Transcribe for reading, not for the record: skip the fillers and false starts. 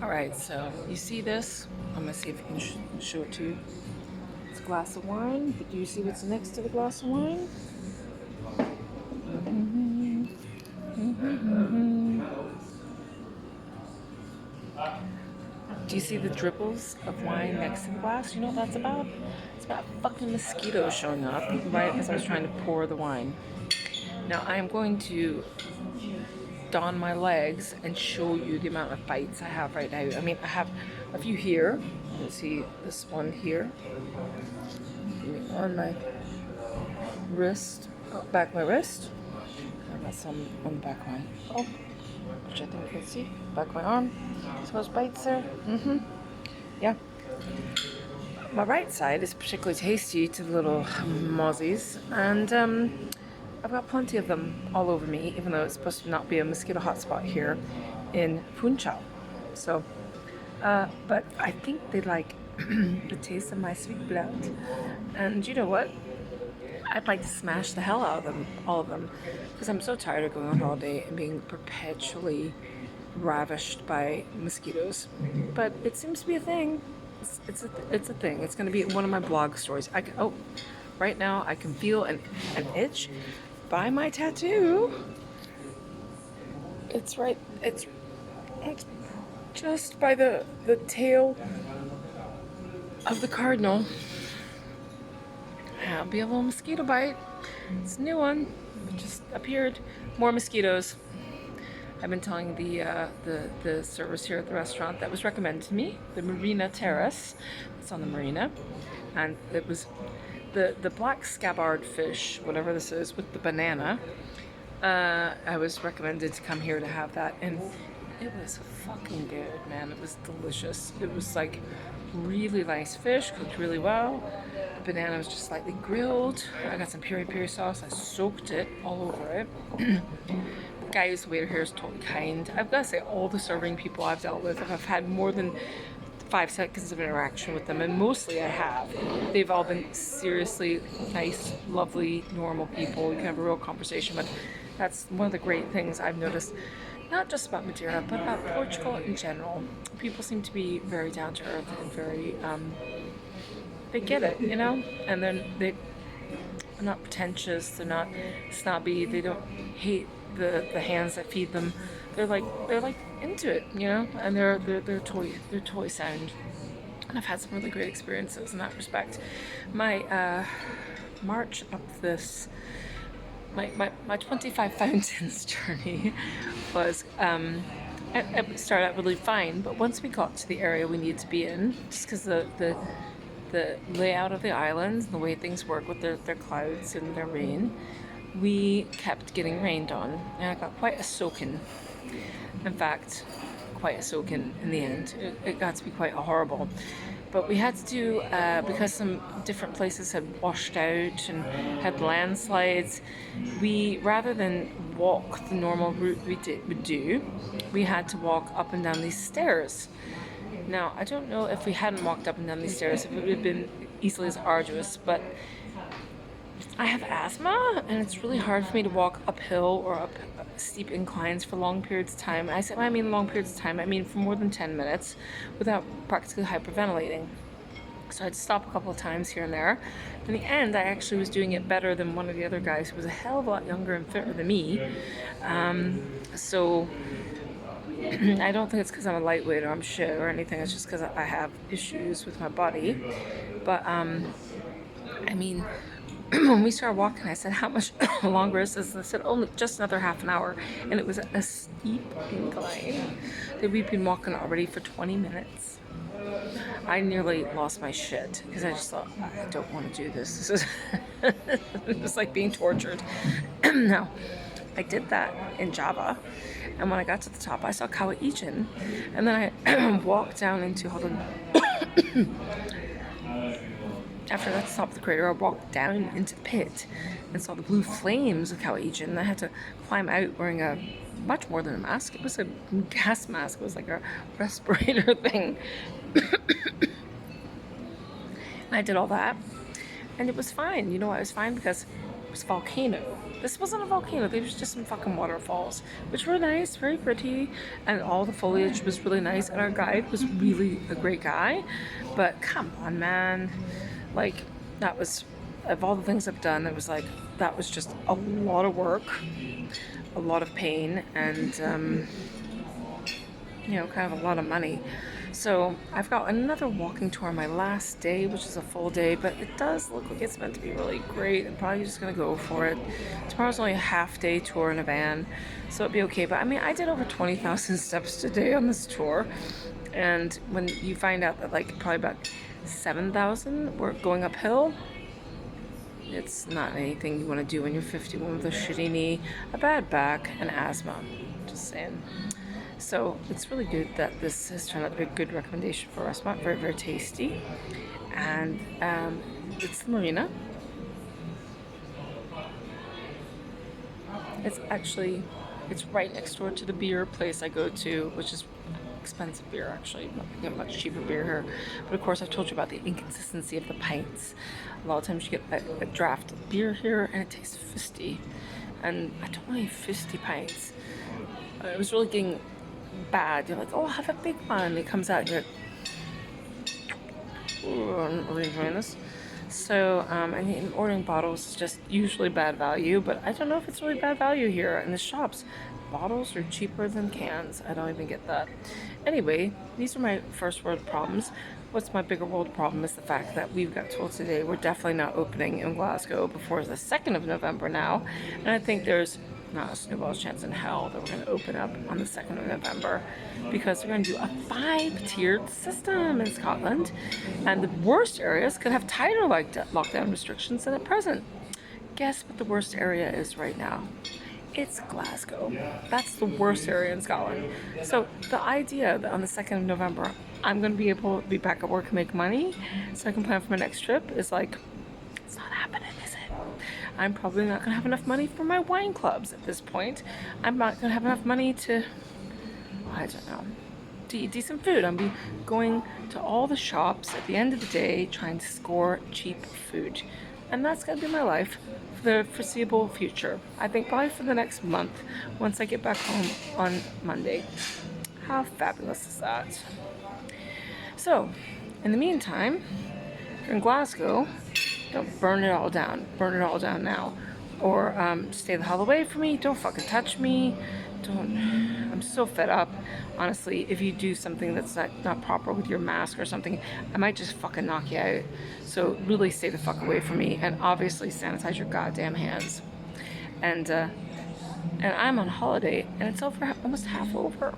All right, so you see this? I'm gonna see if I can show it to you. It's a glass of wine, but do you see what's next to the glass of wine? Do you see the dribbles of wine next to the glass? You know what that's about? It's about fucking mosquitoes showing up right as I was trying to pour the wine. Now I am going to don my legs and show you the amount of bites I have right now. I mean, I have a few here. You can see this one here on my wrist, back my wrist. I got some on the back of my which I think you can see, back of my arm. So those bites there. Yeah. My right side is particularly tasty to the little mozzies, and I've got plenty of them all over me, even though it's supposed to not be a mosquito hotspot here in Funchal. So, but I think they like the taste of my sweet blood. And you know what? I'd like to smash the hell out of them, all of them, because I'm so tired of going on holiday and being perpetually ravished by mosquitoes. But it seems to be a thing. It's a thing. It's going to be one of my blog stories. Right now I can feel an itch by my tattoo. It's right. It's just by the tail of the cardinal. That'll be a little mosquito bite. It's a new one. It just appeared. More mosquitoes. I've been telling the servers here at the restaurant that was recommended to me, the Marina Terrace. It's on the marina, and it was the black scabbard fish, whatever this is, with the banana. I was recommended to come here to have that, and it was fucking good, man. It was delicious. It was like really nice fish, cooked really well. The banana was just slightly grilled. I got some peri-peri sauce. I soaked it all over it. The guy who's the waiter here is totally kind. I've got to say, all the serving people I've dealt with, I've had more than 5 seconds of interaction with them, and mostly I have. They've all been seriously nice, lovely, normal people. You can have a real conversation with. That's one of the great things I've noticed, not just about Madeira, but about Portugal in general. People seem to be very down to earth and very, they get it, you know? And then they're not pretentious, they're not snobby, they don't hate the hands that feed them. They're like into it, you know? And they're totally sound. And I've had some really great experiences in that respect. My march up this my 25 fountains journey was it started out really fine, but once we got to the area we needed to be in, just because the layout of the islands and the way things work with their clouds and their rain, we kept getting rained on, and I got quite a soaking. In fact, quite a soaking in the end. It got to be quite horrible. But we had to do, because some different places had washed out and had landslides, rather than walk the normal route would do, we had to walk up and down these stairs. Now, I don't know if we hadn't walked up and down these stairs, if it would have been easily as arduous, but I have asthma, and it's really hard for me to walk uphill or up steep inclines for long periods of time. And when I mean long periods of time, I mean for more than 10 minutes without practically hyperventilating. So I'd stop a couple of times here and there. In the end, I actually was doing it better than one of the other guys who was a hell of a lot younger and fitter than me. So I don't think it's because I'm a lightweight or I'm shit or anything. It's just because I have issues with my body. But I mean, when we started walking, I said, how much longer is this? And I said, only just another half an hour. And it was a steep incline that we've been walking already for 20 minutes. I nearly lost my shit because I just thought, I don't want to do this. This is it was like being tortured. Now, I did that in Java, and when I got to the top, I saw Kawah Ijen, and then I walked down into, hold on, after I got to the top of the crater, I walked down into the pit and saw the blue flames of Kawah Ijen, and I had to climb out wearing a much more than a mask. It was a gas mask. It was like a respirator thing. And I did all that, and it was fine. You know why it was fine? Because was a volcano. This wasn't a volcano. There was just some fucking waterfalls, which were nice, very pretty, and all the foliage was really nice. And our guide was really a great guy. But come on, man, like that was, of all the things I've done, it was like that was just a lot of work, a lot of pain, and kind of a lot of money. So I've got another walking tour on my last day, which is a full day, but it does look like it's meant to be really great. I'm probably just gonna go for it. Tomorrow's only a half day tour in a van, so it'll be okay. But I mean, I did over 20,000 steps today on this tour, and when you find out that like probably about 7,000 were going uphill, it's not anything you want to do when you're 51 with a shitty knee, a bad back, and asthma. Just saying. So it's really good that this has turned out to be a good recommendation for a restaurant. Very, very tasty. And it's the marina. It's right next door to the beer place I go to, which is expensive beer actually. You get much cheaper beer here. But of course I've told you about the inconsistency of the pints. A lot of times you get a draft of beer here and it tastes fisty. And I don't want any fisty pints. It was really getting bad. You're like, oh, have a big one. It comes out and you're like, ooh, I'm not really enjoying this. So, and ordering bottles is just usually bad value, but I don't know if it's really bad value here in the shops. Bottles are cheaper than cans. I don't even get that. Anyway, these are my first world problems. What's my bigger world problem is the fact that we've got told today we're definitely not opening in Glasgow before the 2nd of November now. And I think there's not a snowball's chance in hell that we're going to open up on the 2nd of November because we're going to do a 5-tiered system in Scotland. And the worst areas could have tighter lockdown restrictions than at present. Guess what the worst area is right now? It's Glasgow. That's the worst area in Scotland. So the idea that on the 2nd of November, I'm going to be able to be back at work and make money so I can plan for my next trip is like, it's not happening, is it? I'm probably not going to have enough money for my wine clubs at this point. I'm not going to have enough money to, I don't know, to eat decent food. I'm be going to all the shops at the end of the day trying to score cheap food. And that's going to be my life for the foreseeable future. I think probably for the next month once I get back home on Monday. How fabulous is that? So, in the meantime, if you're in Glasgow, don't burn it all down. Burn it all down now. Or stay the hell away from me. Don't fucking touch me. I'm so fed up. Honestly, if you do something that's not proper with your mask or something, I might just fucking knock you out. So really stay the fuck away from me. And obviously sanitize your goddamn hands. And I'm on holiday and it's almost half over.